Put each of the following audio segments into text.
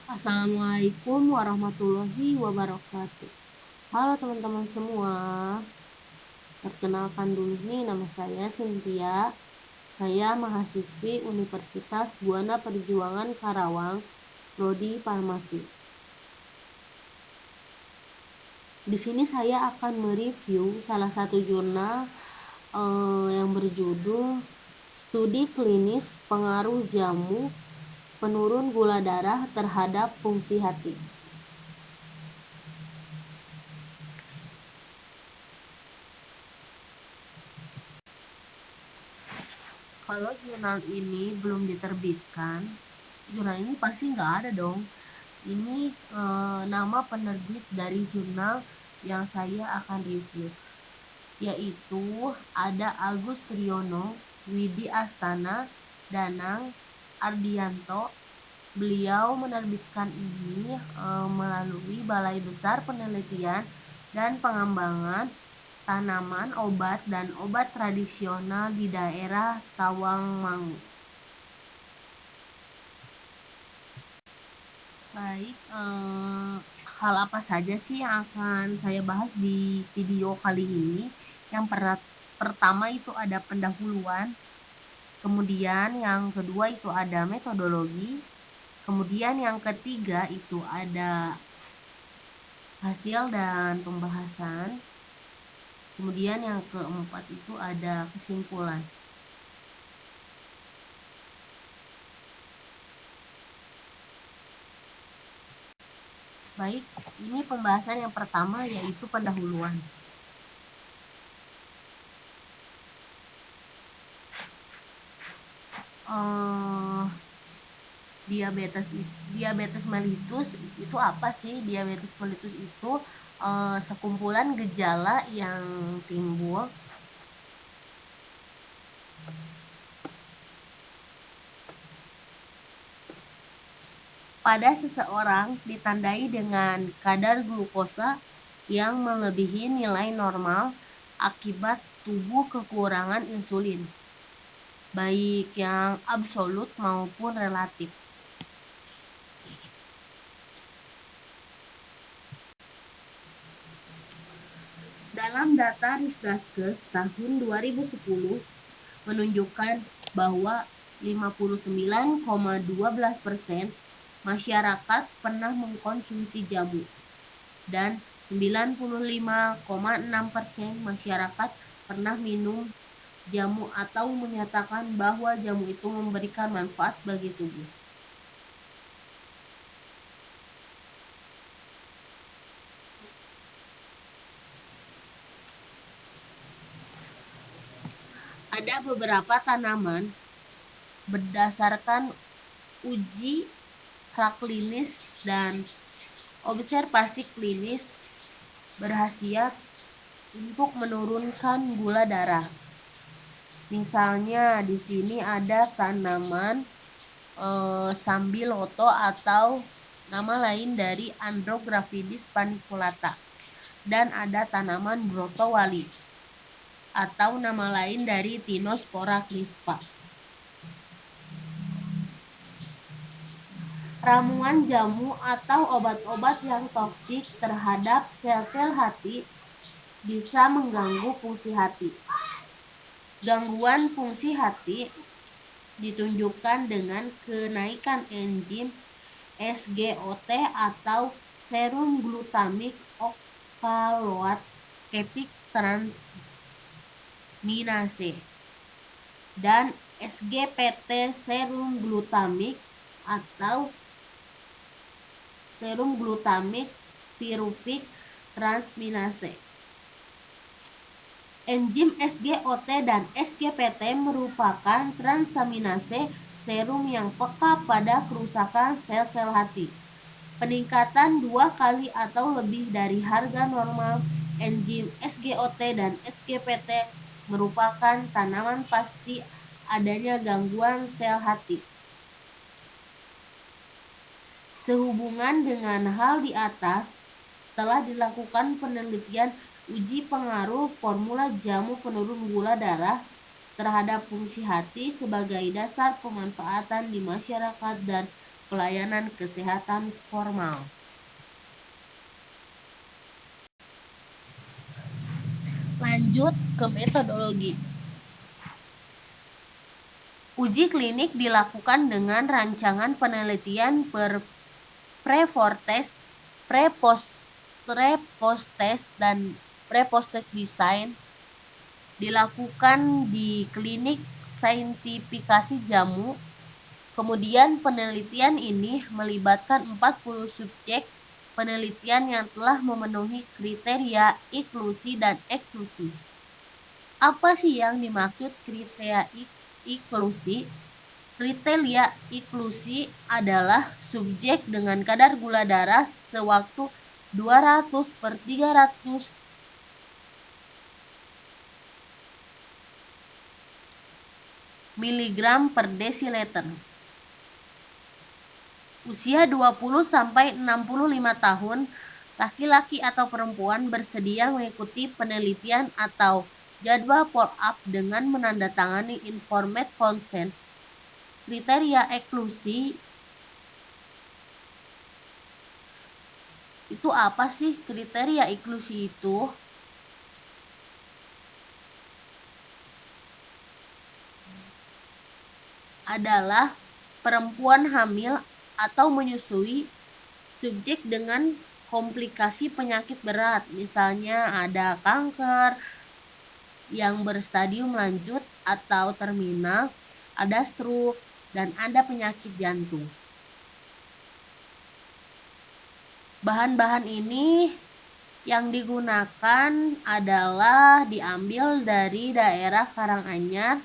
Assalamualaikum warahmatullahi wabarakatuh. Halo teman-teman semua, perkenalkan dulu nih, nama saya Cynthia. Saya mahasiswi Universitas Buana Perjuangan Karawang, Prodi Farmasi. Di sini saya akan mereview salah satu jurnal yang berjudul Studi Klinis Pengaruh Jamu Penurun Gula Darah Terhadap Fungsi Hati. Kalau jurnal ini belum diterbitkan, jurnal ini pasti nggak ada dong. Ini nama penerbit dari jurnal yang saya akan review, yaitu ada Agus Triyono, Widi Astana, Danang Ardianto. Beliau menerbitkan ini melalui Balai Besar Penelitian dan Pengembangan Tanaman Obat dan Obat Tradisional di daerah Tawangmangu. Baik, hal apa saja sih yang akan saya bahas di video kali ini? Yang pertama itu ada pendahuluan, kemudian yang kedua itu ada metodologi, kemudian yang ketiga itu ada hasil dan pembahasan, kemudian yang keempat itu ada kesimpulan. Baik, ini pembahasan yang pertama yaitu pendahuluan. Diabetes mellitus itu apa sih? Diabetes mellitus itu sekumpulan gejala yang timbul pada seseorang, ditandai dengan kadar glukosa yang melebihi nilai normal akibat tubuh kekurangan insulin, baik yang absolut maupun relatif. Dalam data Risdaskes tahun 2010 menunjukkan bahwa 59,12% masyarakat pernah mengkonsumsi jamu dan 95,6% masyarakat pernah minum jamu atau menyatakan bahwa jamu itu memberikan manfaat bagi tubuh. Ada beberapa tanaman berdasarkan uji praklinis dan observasi klinis berhasil untuk menurunkan gula darah. Misalnya di sini ada tanaman sambiloto atau nama lain dari Andrographidis paniculata, dan ada tanaman brotowali atau nama lain dari Tinospora crispa. Ramuan jamu atau obat-obat yang toksik terhadap sel-sel hati bisa mengganggu fungsi hati. Gangguan fungsi hati ditunjukkan dengan kenaikan enzim SGOT atau serum glutamik oxaloate ketik transminase dan SGPT serum glutamik atau serum glutamik piruvik transminase. Enzim SGOT dan SGPT merupakan transaminase serum yang peka pada kerusakan sel-sel hati. Peningkatan 2 kali atau lebih dari harga normal enzim SGOT dan SGPT merupakan tanaman pasti adanya gangguan sel hati. Sehubungan dengan hal di atas, telah dilakukan penelitian uji pengaruh formula jamu penurun gula darah terhadap fungsi hati sebagai dasar pemanfaatan di masyarakat dan pelayanan kesehatan formal. Lanjut ke metodologi. Uji klinik dilakukan dengan rancangan penelitian pre-post-test, dan pre-post-test design dilakukan di klinik saintifikasi jamu. Kemudian penelitian ini melibatkan 40 subjek penelitian yang telah memenuhi kriteria inklusi dan eksklusi. Apa sih yang dimaksud kriteria inklusi? Kriteria inklusi adalah subjek dengan kadar gula darah sewaktu 200/300 mg per desiliter. Usia 20-65 tahun, laki-laki atau perempuan bersedia mengikuti penelitian atau jadwal follow-up dengan menandatangani informed consent. Kriteria eksklusi itu apa sih? Kriteria inklusi itu adalah perempuan hamil atau menyusui, subjek dengan komplikasi penyakit berat, misalnya ada kanker yang berstadium lanjut atau terminal, ada stroke, dan ada penyakit jantung. Bahan-bahan ini yang digunakan adalah diambil dari daerah Karanganyar.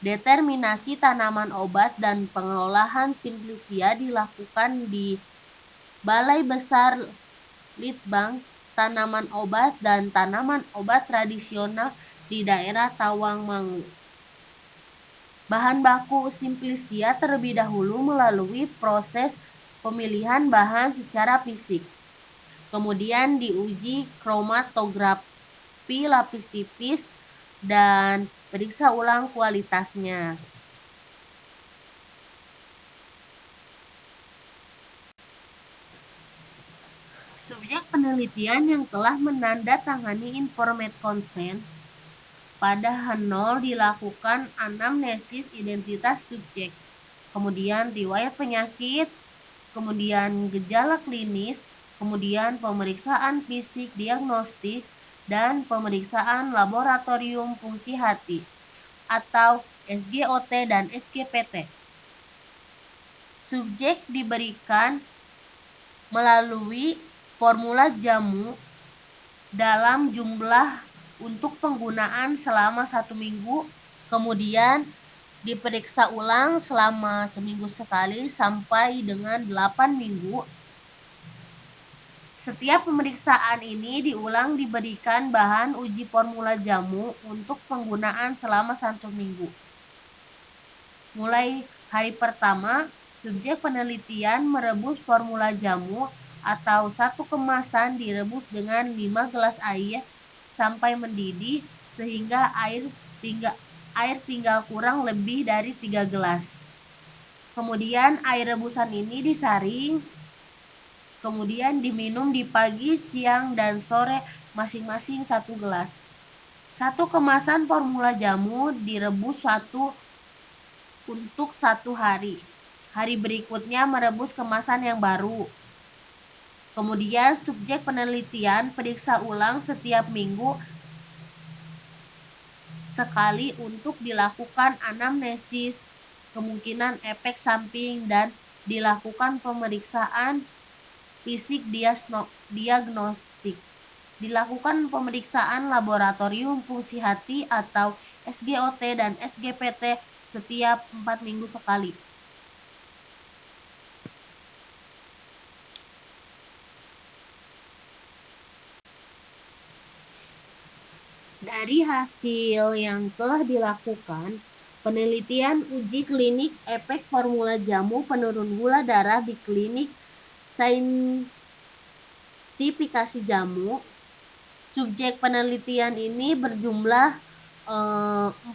Determinasi tanaman obat dan pengelolaan Simplicia dilakukan di Balai Besar Litbang Tanaman Obat dan Tanaman Obat Tradisional di daerah Tawangmangu. Bahan baku Simplicia terlebih dahulu melalui proses pemilihan bahan secara fisik. Kemudian diuji kromatografi lapis tipis dan periksa ulang kualitasnya. Subjek penelitian yang telah menandatangani informed consent pada H0 dilakukan anamnesis identitas subjek, kemudian riwayat penyakit, kemudian gejala klinis, kemudian pemeriksaan fisik diagnostik, dan pemeriksaan laboratorium fungsi hati atau SGOT dan SGPT. Subjek diberikan melalui formula jamu dalam jumlah untuk penggunaan selama 1 minggu, kemudian diperiksa ulang selama seminggu sekali sampai dengan 8 minggu. Setiap pemeriksaan ini diulang diberikan bahan uji formula jamu untuk penggunaan selama 1 minggu. Mulai hari pertama, subjek penelitian merebus formula jamu atau 1 kemasan direbus dengan 5 gelas air sampai mendidih sehingga air tinggal kurang lebih dari 3 gelas. Kemudian air rebusan ini disaring, kemudian diminum di pagi, siang, dan sore masing-masing 1 gelas. 1 kemasan formula jamu direbus untuk 1 hari. Hari berikutnya merebus kemasan yang baru. Kemudian subjek penelitian periksa ulang setiap minggu sekali untuk dilakukan anamnesis, kemungkinan efek samping, dan dilakukan pemeriksaan fisik diagnostik. Dilakukan pemeriksaan laboratorium fungsi hati atau SGOT dan SGPT setiap 4 minggu sekali. Dari hasil yang telah dilakukan, penelitian uji klinik efek formula jamu penurun gula darah di klinik saintifikasi jamu, subjek penelitian ini berjumlah 40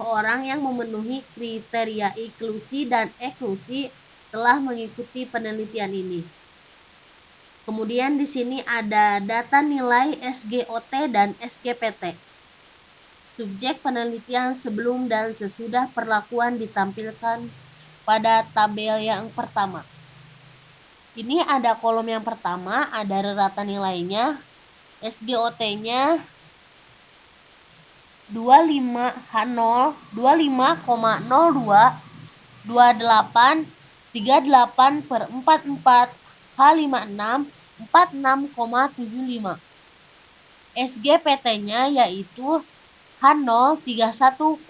orang yang memenuhi kriteria inklusi dan eksklusi setelah mengikuti penelitian ini. Kemudian di sini ada data nilai SGOT dan SGPT. Subjek penelitian sebelum dan sesudah perlakuan ditampilkan pada tabel yang pertama. Ini ada kolom yang pertama, ada rata nilainya. SGOT-nya 25H0, 25,02, 28, 38/44, H56, 46,75. SGPT-nya yaitu H0 31,27,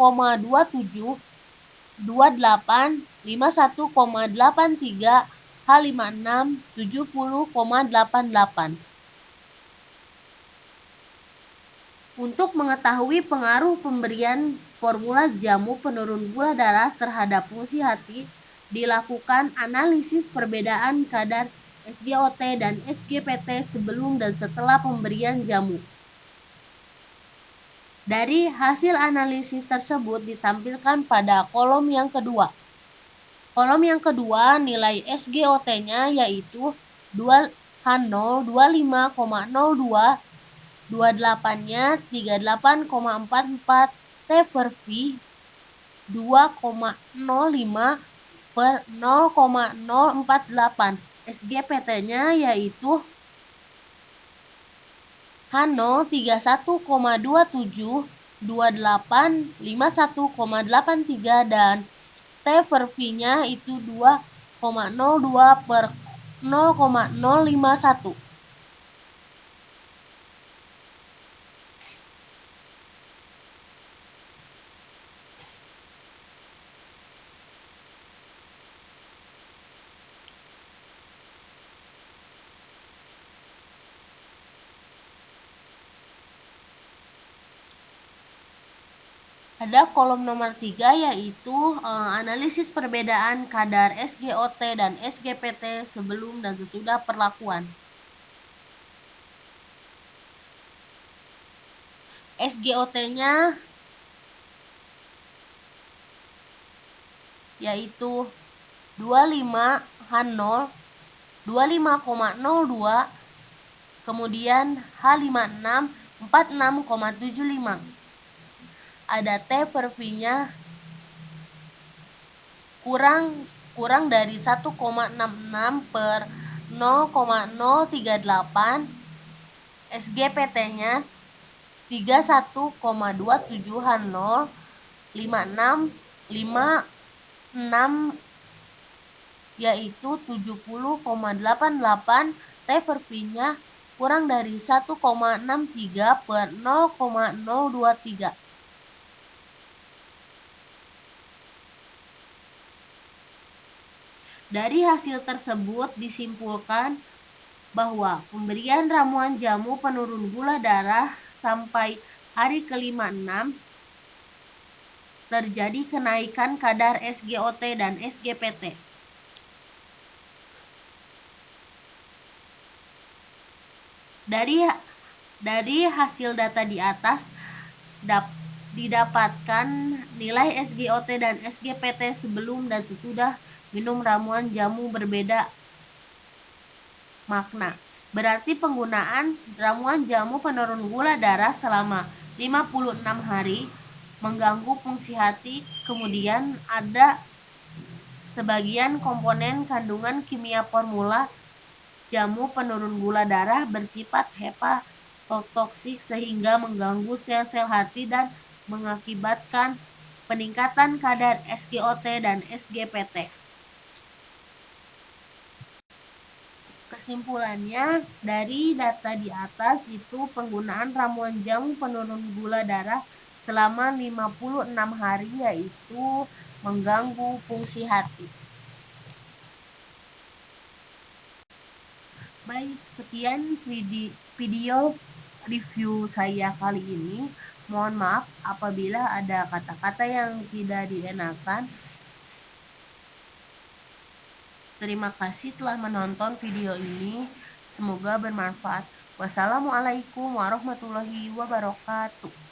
28, 51,83, H56 70,88. Untuk mengetahui pengaruh pemberian formula jamu penurun gula darah terhadap fungsi hati, dilakukan analisis perbedaan kadar SGOT dan SGPT sebelum dan setelah pemberian jamu. Dari hasil analisis tersebut ditampilkan pada kolom yang kedua. Kolom yang kedua nilai SGOT-nya yaitu H0 25,02, 28-nya 38,44, T per V 2,05/0,048. SGPT-nya yaitu H0 31,27, 28, 51,83 dan T per V-nya itu 2,02/0,051. Ada kolom nomor 3 yaitu analisis perbedaan kadar SGOT dan SGPT sebelum dan sesudah perlakuan. SGOT-nya yaitu 25H0 25,02, kemudian H56 46,75. Ada T per V-nya kurang dari 1,66/0,038. SGPT-nya 31,27H0 56 yaitu 70,88. T per V-nya kurang dari 1,63/0,023. Dari hasil tersebut disimpulkan bahwa pemberian ramuan jamu penurun gula darah sampai hari ke-56 terjadi kenaikan kadar SGOT dan SGPT. Dari hasil data di atas didapatkan nilai SGOT dan SGPT sebelum dan sesudah minum ramuan jamu berbeda makna. Berarti penggunaan ramuan jamu penurun gula darah selama 56 hari mengganggu fungsi hati. Kemudian ada sebagian komponen kandungan kimia formula jamu penurun gula darah bersifat hepatotoksik sehingga mengganggu sel-sel hati dan mengakibatkan peningkatan kadar SGOT dan SGPT. Kesimpulannya, dari data di atas itu penggunaan ramuan jamu penurun gula darah selama 56 hari yaitu mengganggu fungsi hati. Baik, sekian video review saya kali ini. Mohon maaf apabila ada kata-kata yang tidak dienakan. Terima kasih telah menonton video ini. Semoga bermanfaat. Wassalamualaikum warahmatullahi wabarakatuh.